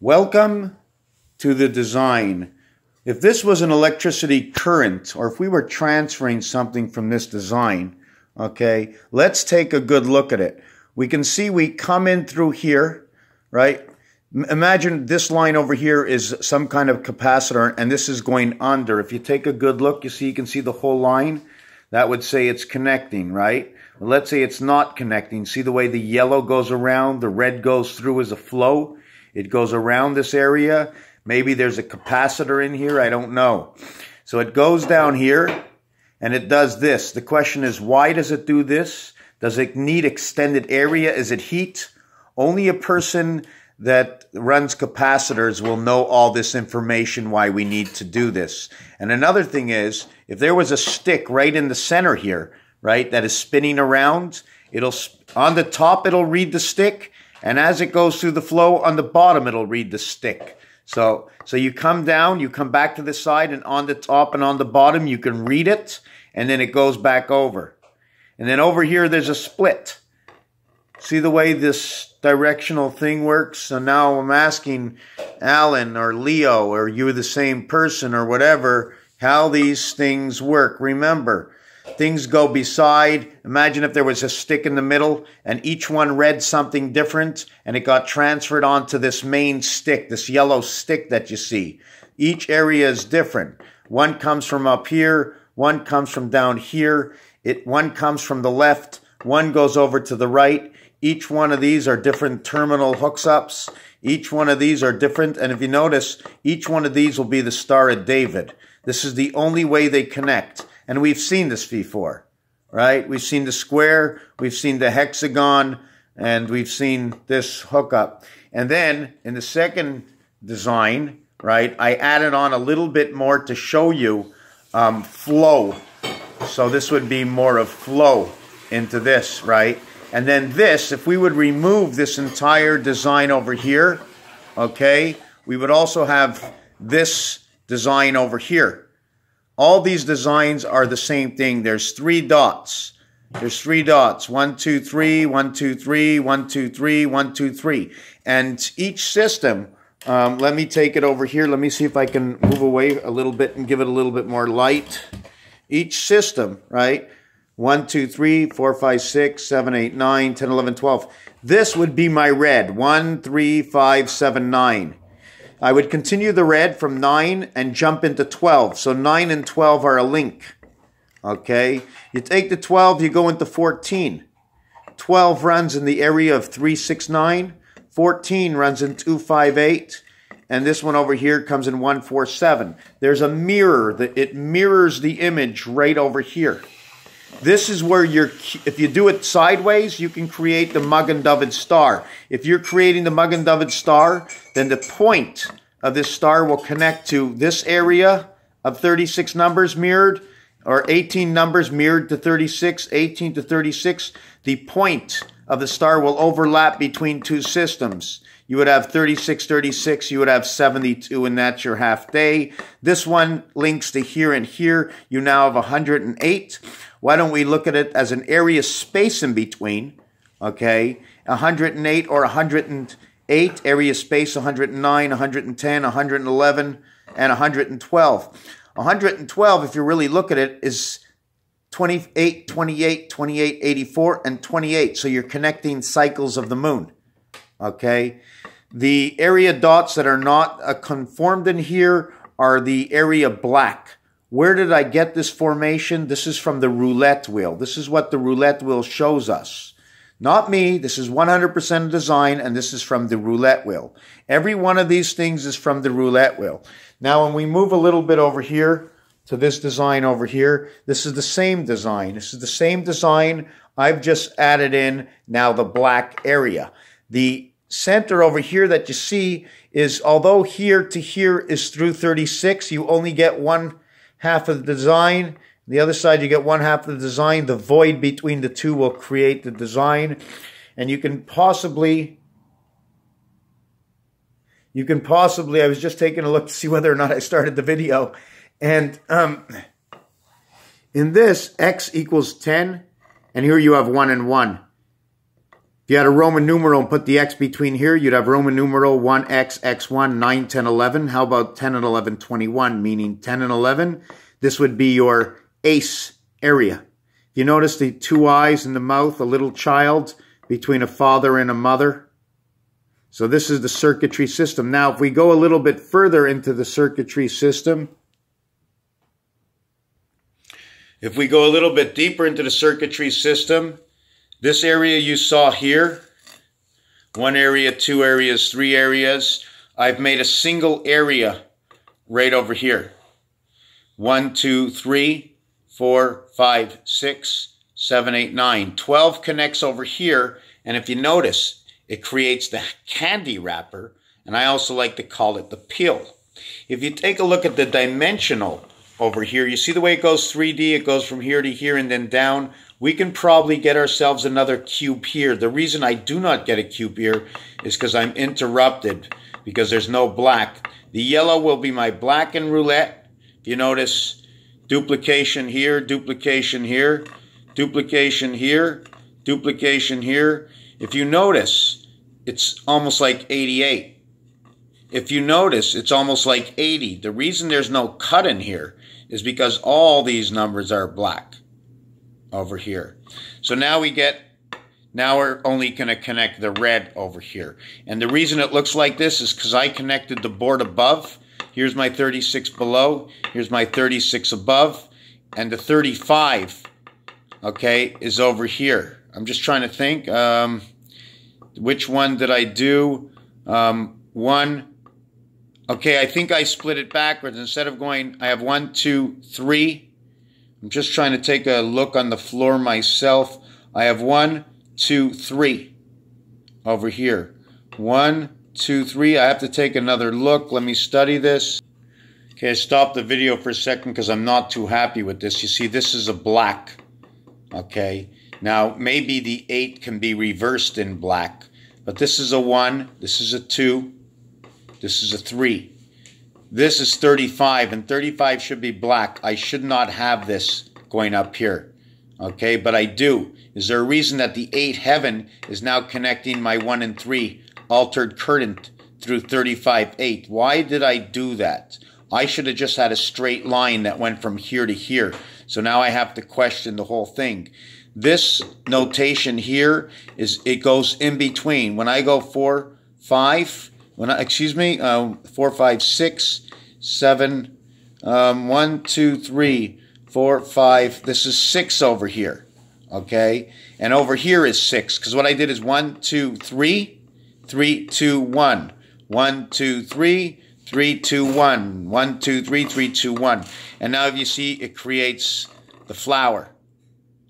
Welcome to the design. If this was an electricity current, or if we were transferring something from this design, okay, let's take a good look at it. We can see we come in through here, right? Imagine this line over here is some kind of capacitor, and this is going under. If you take a good look, you can see the whole line. That would say it's connecting, right? Well, let's say it's not connecting. See the way the yellow goes around, the red goes through as a flow? It goes around this area. Maybe there's a capacitor in here, I don't know. So it goes down here, and it does this. The question is, why does it do this? Does it need extended area? Is it heat? Only a person that runs capacitors will know all this information, why we need to do this. And another thing is, if there was a stick right in the center here, right, that is spinning around, on the top it'll read the stick, and as it goes through the flow, on the bottom it'll read the stick. So you come down, you come back to the side, and on the top and on the bottom you can read it, and then it goes back over. And then over here there's a split. See the way this directional thing works? So now I'm asking Alan or Leo, or you're the same person or whatever, how these things work. Remember, things go beside. Imagine if there was a stick in the middle and each one read something different and it got transferred onto this main stick, this yellow stick that you see. Each area is different. One comes from up here, one comes from down here, one comes from the left, one goes over to the right. Each one of these are different terminal hookups. Each one of these are different. And if you notice, each one of these will be the Star of David. This is the only way they connect. And we've seen this before, right? We've seen the square, we've seen the hexagon, and we've seen this hookup. And then in the second design, right, I added on a little bit more to show you flow. So this would be more of flow into this, right? And then this, if we would remove this entire design over here, okay, we would also have this design over here. All these designs are the same thing. There's three dots. There's three dots. 1, 2, 3, 1, 2, 3, 1, 2, 3, 1, 2, 3. And each system, let me take it over here. Let me see if I can move away a little bit and give it a little bit more light. Each system, right? 1, 2, 3, 4, 5, 6, 7, 8, 9, 10, 11, 12. This would be my red. 1, 3, 5, 7, 9. I would continue the red from 9 and jump into 12. So 9 and 12 are a link. Okay? You take the 12, you go into 14. 12 runs in the area of 3, 6, 9. 14 runs in 2, 5, 8. And this one over here comes in 1, 4, 7. There's a mirror. It mirrors the image right over here. This is where if you do it sideways, you can create the Magen-David star. If you're creating the Magen-David star, then the point of this star will connect to this area of 36 numbers mirrored, or 18 numbers mirrored to 36, 18 to 36. The point of the star will overlap between two systems. You would have 36, 36, you would have 72, and that's your half day. This one links to here and here. You now have 108. Why don't we look at it as an area space in between, okay? 108 or 108, area space 109, 110, 111, and 112. 112, if you really look at it, is 28, 28, 28, 84, and 28. So you're connecting cycles of the moon, okay? The area dots that are not conformed in here are the area black. Where did I get this formation? This is from the roulette wheel. This is what the roulette wheel shows us. Not me. This is 100% design, and this is from the roulette wheel. Every one of these things is from the roulette wheel. Now, when we move a little bit over here to this design over here, this is the same design. This is the same design. I've just added in now the black area. The center over here that you see is, although here to here is through 36, you only get one half of the design. The other side, you get one half of the design. The void between the two will create the design. And you can possibly, I was just taking a look to see whether or not I started the video. And in this, x equals 10. And here you have 1 and 1. If you had a Roman numeral and put the X between here, you'd have Roman numeral 1X, X1, 9, 10, 11. How about 10 and 11, 21, meaning 10 and 11? This would be your ace area. You notice the two eyes in the mouth, a little child between a father and a mother. So this is the circuitry system. Now, if we go a little bit further into the circuitry system, if we go a little bit deeper into the circuitry system, this area you saw here, one area, two areas, three areas, I've made a single area right over here. 1, 2, 3, 4, 5, 6, 7, 8, 9. 12 connects over here, and if you notice, it creates the candy wrapper, and I also like to call it the peel. If you take a look at the dimensional over here, you see the way it goes 3D, it goes from here to here and then down. We can probably get ourselves another cube here. The reason I do not get a cube here is because I'm interrupted, because there's no black. The yellow will be my black in roulette. You notice duplication here, duplication here, duplication here, duplication here. If you notice, it's almost like 88. If you notice, it's almost like 80. The reason there's no cut in here is because all these numbers are black over here. So now we're only going to connect the red over here. And the reason it looks like this is because I connected the board above. Here's my 36 below. Here's my 36 above. And the 35, okay, is over here. I'm just trying to think. Which one did I do? One. Okay, I think I split it backwards. Instead of going, I have 1, 2, 3. I'm just trying to take a look on the floor myself. I have 1, 2, 3 over here. 1, 2, 3. I have to take another look. Let me study this. Okay, I stopped the video for a second because I'm not too happy with this. You see, this is a black. Okay, now maybe the 8 can be reversed in black, but this is a 1, this is a 2, this is a 3. This is 35, and 35 should be black. I should not have this going up here. Okay, but I do. Is there a reason that the 8 heaven is now connecting my 1 and 3 altered current through 35, 8? Why did I do that? I should have just had a straight line that went from here to here. So now I have to question the whole thing. This notation here it goes in between. When I go 4, 5, 4, 5, 6, 7, 1, 2, 3, 4, 5. This is 6 over here, okay? And over here is 6, because what I did is 1, 2, 3, 3, 2, 1. 1, 2, 3, 3, 2, 1. 1, 2, 3, 3, 2, 1. And now if you see, it creates the flower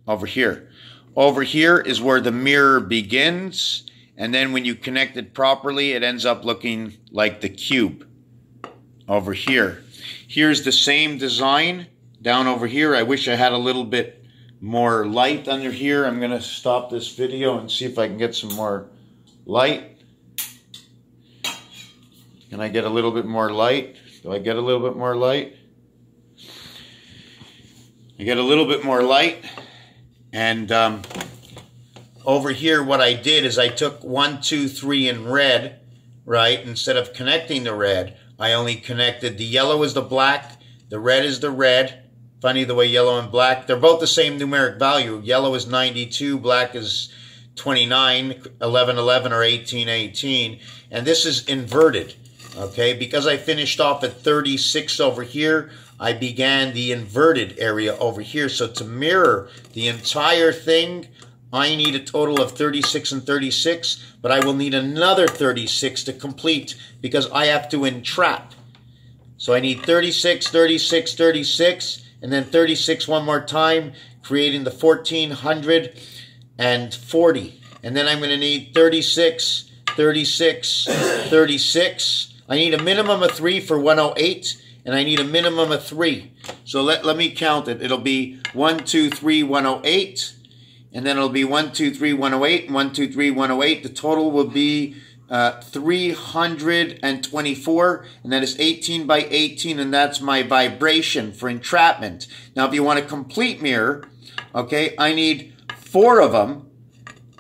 over here. Over here is where the mirror begins, and then when you connect it properly, it ends up looking like the cube over here. Here's the same design down over here. I wish I had a little bit more light under here. I'm going to stop this video and see if I can get some more light. Can I get a little bit more light? Do I get a little bit more light? I get a little bit more light. And over here, what I did is I took 1, 2, 3 in red, right? Instead of connecting the red, I only connected the yellow is the black, the red is the red. Funny the way yellow and black, they're both the same numeric value. Yellow is 92, black is 29, 11, 11, or 18, 18. And this is inverted, okay? Because I finished off at 36 over here, I began the inverted area over here. So to mirror the entire thing, I need a total of 36 and 36, but I will need another 36 to complete because I have to entrap. So I need 36, 36, 36, and then 36 one more time, creating the 1440. And then I'm going to need 36, 36, 36. I need a minimum of 3 for 108. And I need a minimum of 3. So let me count it. It'll be 1, 2, 3, 108. And then it'll be 1, 2, 3, 108. 1, 2, 3, 108. The total will be 324. And that is 18 by 18. And that's my vibration for entrapment. Now, if you want a complete mirror, okay, I need 4 of them.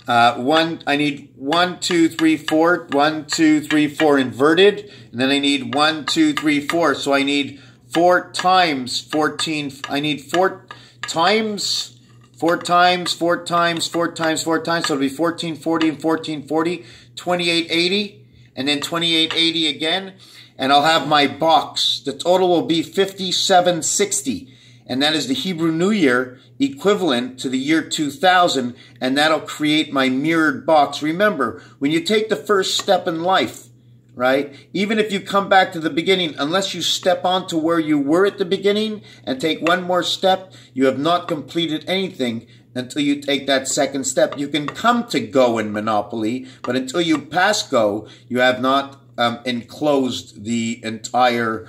I need 1, 2, 3, 4. 1, 2, 3, 4 inverted. And then I need 1, 2, 3, 4. So I need 4 times 14. I need 4 times 4 times 4 times 4 times 4 times. So it'll be 1440 and 1440. 2880. And then 2880 again. And I'll have my box. The total will be 5760. And that is the Hebrew New Year equivalent to the year 2000, and that'll create my mirrored box. Remember, when you take the first step in life, right, even if you come back to the beginning, unless you step on to where you were at the beginning and take one more step, you have not completed anything until you take that second step. You can come to go in Monopoly, but until you pass go, you have not enclosed the entire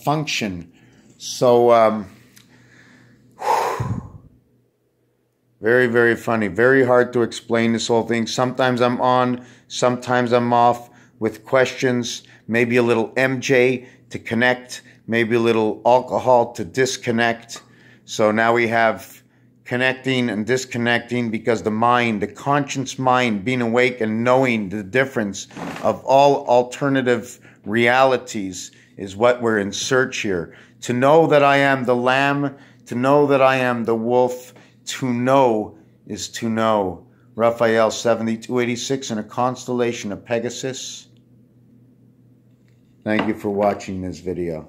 function. So, very, very funny. Very hard to explain this whole thing. Sometimes I'm on, sometimes I'm off with questions. Maybe a little MJ to connect. Maybe a little alcohol to disconnect. So now we have connecting and disconnecting because the mind, the conscious mind, being awake and knowing the difference of all alternative realities is what we're in search here. To know that I am the lamb, to know that I am the wolf, to know is to know. Raphael 7286 in a constellation of Pegasus. Thank you for watching this video.